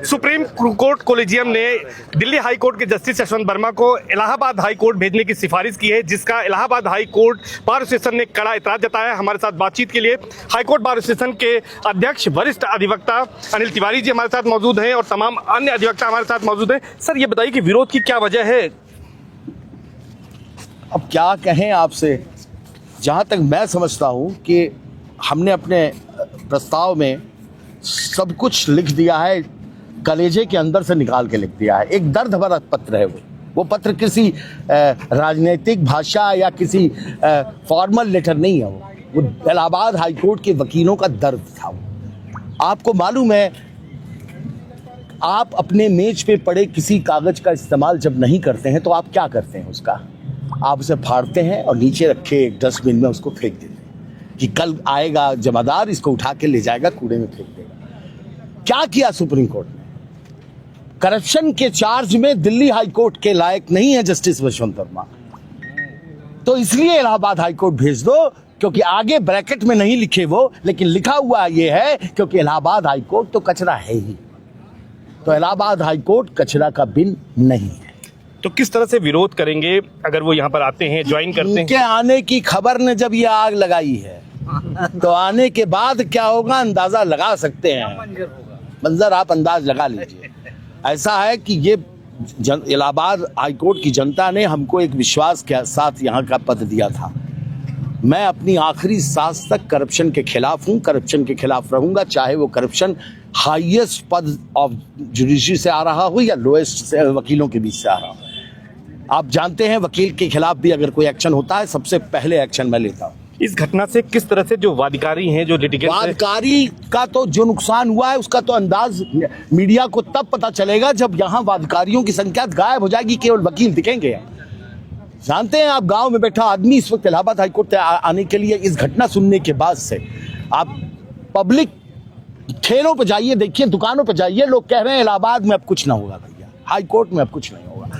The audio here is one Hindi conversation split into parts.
सुप्रीम कोर्ट कोलिजियम ने दिल्ली हाई कोर्ट के जस्टिस यशवंत वर्मा को इलाहाबाद हाई कोर्ट भेजने की सिफारिश की है, जिसका Allahabad high court bar association ने कड़ा एतराज जताया। हमारे साथ बातचीत के लिए हाई कोर्ट बार एसोसिएशन के अध्यक्ष वरिष्ठ अधिवक्ता अनिल तिवारी जी हमारे साथ मौजूद हैं और तमाम अन्य अधिवक्ता हमारे साथ मौजूद हैं। सर, ये बताइए कि विरोध की क्या वजह है? अब क्या कहें आपसे, जहाँ तक मैं समझता हूँ कि हमने अपने प्रस्ताव में सब कुछ लिख दिया है, कलेजे के अंदर से निकाल के लिख दिया है। एक दर्द भरा पत्र है वो पत्र किसी राजनीतिक भाषा या किसी फॉर्मल लेटर नहीं है। वो इलाहाबाद हाई कोर्ट के वकीलों का दर्द था। आपको मालूम है, आप अपने मेज पे पड़े किसी कागज का इस्तेमाल जब नहीं करते हैं तो आप क्या करते हैं? उसका आप उसे फाड़ते हैं और नीचे रखे एक डस्टबिन में उसको फेंक देते हैं कि कल आएगा जमादार, इसको उठा के ले जाएगा, कूड़े में फेंक देगा। क्या किया सुप्रीम कोर्ट ने? करप्शन के चार्ज में दिल्ली हाई कोर्ट के लायक नहीं है जस्टिस यशवंत वर्मा, तो इसलिए इलाहाबाद हाई कोर्ट भेज दो, क्योंकि आगे ब्रैकेट में नहीं लिखे वो, लेकिन लिखा हुआ ये है क्योंकि इलाहाबाद हाई कोर्ट तो कचरा है ही। तो इलाहाबाद हाई कोर्ट कचरा का बिन नहीं है। तो किस तरह से विरोध करेंगे अगर वो यहाँ पर आते हैं, ज्वाइन करते हैं? उनके आने की खबर ने जब ये आग लगाई है तो आने के बाद क्या होगा अंदाजा लगा सकते हैं। मंजर आप अंदाज लगा लीजिए। ऐसा है कि ये इलाहाबाद हाई कोर्ट की जनता ने हमको एक विश्वास के साथ यहाँ का पद दिया था। मैं अपनी आखिरी सांस तक करप्शन के खिलाफ हूँ, करप्शन के खिलाफ रहूंगा, चाहे वो करप्शन हाईएस्ट पद ऑफ जुडिशरी से आ रहा हो या लोएस्ट से वकीलों के बीच से आ रहा हो। आप जानते हैं, वकील के खिलाफ भी अगर कोई एक्शन होता है सबसे पहले एक्शन मैं लेता हूँ। इस घटना से किस तरह से जो वादकारी हैं, जो लिटिगेंट्स हैं, वादकारी का तो जो नुकसान हुआ है उसका तो अंदाज मीडिया को तब पता चलेगा जब यहाँ वादकारियों की संख्या गायब हो जाएगी, केवल वकील दिखेंगे। जानते हैं, आप गांव में बैठा आदमी इस वक्त इलाहाबाद हाईकोर्ट आने के लिए इस घटना सुनने के बाद से आप पब्लिक ठेलों पर जाइए, देखिए दुकानों पर जाइए, लोग कह रहे हैं इलाहाबाद में अब कुछ ना होगा भैया, हाई कोर्ट में अब कुछ नहीं होगा।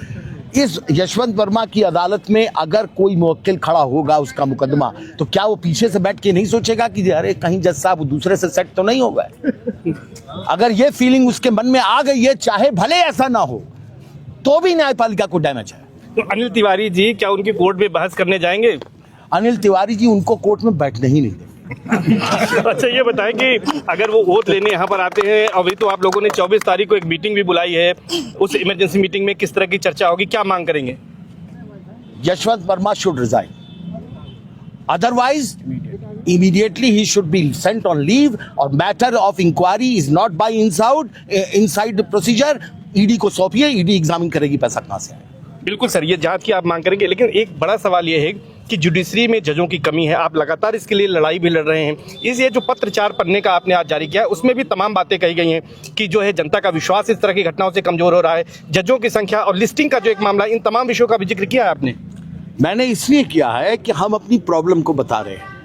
इस यशवंत वर्मा की अदालत में अगर कोई मुवक्किल खड़ा होगा उसका मुकदमा, तो क्या वो पीछे से बैठ के नहीं सोचेगा कि अरे कहीं जज साहब दूसरे से सेट तो नहीं हो गए? अगर ये फीलिंग उसके मन में आ गई है, चाहे भले ऐसा ना हो, तो भी न्यायपालिका को डैमेज है। तो अनिल तिवारी जी क्या उनकी कोर्ट में बहस करने जाएंगे? अनिल तिवारी जी उनको कोर्ट में बैठने ही नहीं देंगे। अच्छा, ये बताएं कि अगर वो वोट लेने यहाँ पर आते हैं, अभी तो आप लोगों ने 24 तारीख को एक मीटिंग भी बुलाई है, उस इमरजेंसी मीटिंग में किस तरह की चर्चा होगी, क्या मांग करेंगे? Yashwant Verma should resign, otherwise immediately he should be sent on leave, और matter of inquiry is not by inside procedure. ED को सौंपिए, ईडी एग्जामिन करेगी पैसा कहाँ से आया। बिल्कुल सर, ये जांच की आप मांग करेंगे, लेकिन एक बड़ा सवाल ये है कि जुडिशरी में जजों की कमी है। आप लगातार इसके लिए लड़ाई भी लड़ रहे हैं। ये जो पत्र 4 पन्ने का आपने आज जारी किया है, उसमें भी तमाम बातें कही गई हैं कि जो है जनता का विश्वास इस तरह की घटनाओं से कमजोर हो रहा है, जजों की संख्या और लिस्टिंग का जो एक मामला, इन तमाम विषयों का भी जिक्र किया है आपने। मैंने इसलिए किया है कि हम अपनी प्रॉब्लम को बता रहे हैं।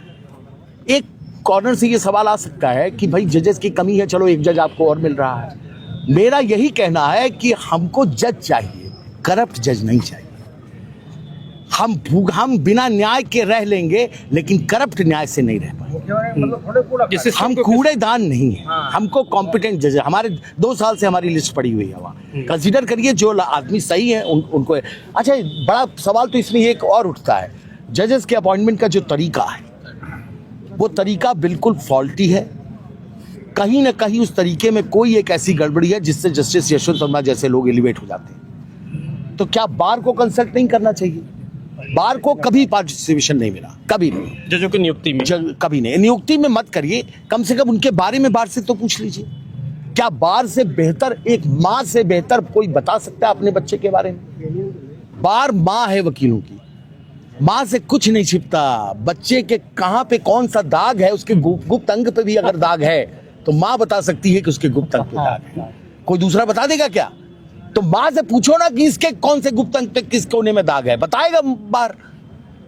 एक कॉर्नर से ये सवाल आ सकता है कि भाई जजेस की कमी है, चलो एक जज आपको और मिल रहा है। मेरा यही कहना है कि हमको जज चाहिए, करप्ट जज नहीं चाहिए। हम बिना न्याय के रह लेंगे, लेकिन करप्ट न्याय से नहीं रह पाएंगे। हम कूड़ेदान नहीं है, हमको कॉम्पिटेंट जज। हमारे 2 साल से हमारी लिस्ट पड़ी हुई है वहाँ। कंसीडर करिए जो आदमी सही है उनको। अच्छा, बड़ा सवाल तो इसमें एक और उठता है, जजेस के अपॉइंटमेंट का जो तरीका है वो तरीका बिल्कुल फॉल्टी है। कहीं ना कहीं उस तरीके में कोई एक ऐसी गड़बड़ी है जिससे जस्टिस यशवंत वर्मा जैसे लोग एलिवेट हो जाते हैं। तो क्या बार को कंसल्ट नहीं करना चाहिए? बार को कभी पार्टिसिपेशन नहीं मिला, कभी नहीं। जजों की नियुक्ति में कभी नहीं। नियुक्ति में मत करिए, कम से कम उनके बारे में बार से तो पूछ लीजिए। क्या बार से बेहतर, एक माँ से बेहतर कोई बता सकता है अपने बच्चे के बारे में? बार माँ है वकीलों की, माँ से कुछ नहीं छिपता। बच्चे के कहाँ पे कौन सा दाग है, उसके गुप्त अंग पे भी अगर दाग है तो माँ बता सकती है कि उसके गुप्त अंग पे दाग है। कोई दूसरा बता देगा क्या? तो माँ से पूछो ना कि इसके कौन से गुप्त अंग पे किस कोने में दाग है, बताएगा बार।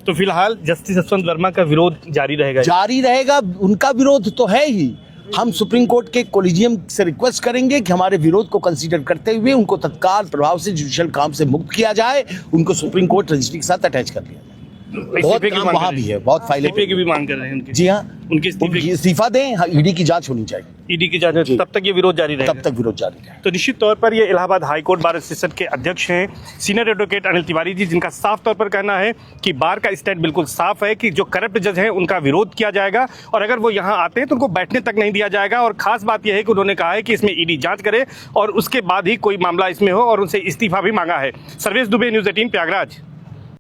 तो फिलहाल जस्टिस यशवंत वर्मा का विरोध जारी रहेगा? जारी रहेगा, उनका विरोध तो है ही। हम सुप्रीम कोर्ट के कोलिजियम से रिक्वेस्ट करेंगे कि हमारे विरोध को कंसीडर करते हुए उनको तत्काल प्रभाव से जुडिशियल काम से मुक्त किया जाए, उनको सुप्रीम कोर्ट रजिस्ट्री के साथ अटैच कर लिया जाए। बहुत इस्तीफे की काम मांग वहाँ कर भी रहे है, बहुत हैं। फाइलें। इस्तीफे की भी मांग कर रहे हैं उनके। जी हाँ, उनके इस्तीफे उनकी इस्तीफा दें, ईडी की जांच होनी चाहिए, ईडी की जांच तब तक ये विरोध जारी रहेगा। तब तक विरोध जारी रहेगा। तो निश्चित तौर पर ये Allahabad high court bar association के अध्यक्ष हैं सीनियर एडवोकेट अनिल तिवारी जी, जिनका साफ तौर पर कहना है कि बार का स्टैंड बिल्कुल साफ है कि जो करप्ट जज हैं उनका विरोध किया जाएगा और अगर वो यहाँ आते हैं तो उनको बैठने तक नहीं दिया जाएगा। और खास बात यह है कि उन्होंने कहा है कि इसमें ईडी जांच करे और उसके बाद ही कोई मामला इसमें हो और उनसे इस्तीफा भी मांगा है। सर्वेश दुबे, न्यूज़ 18, प्रयागराज।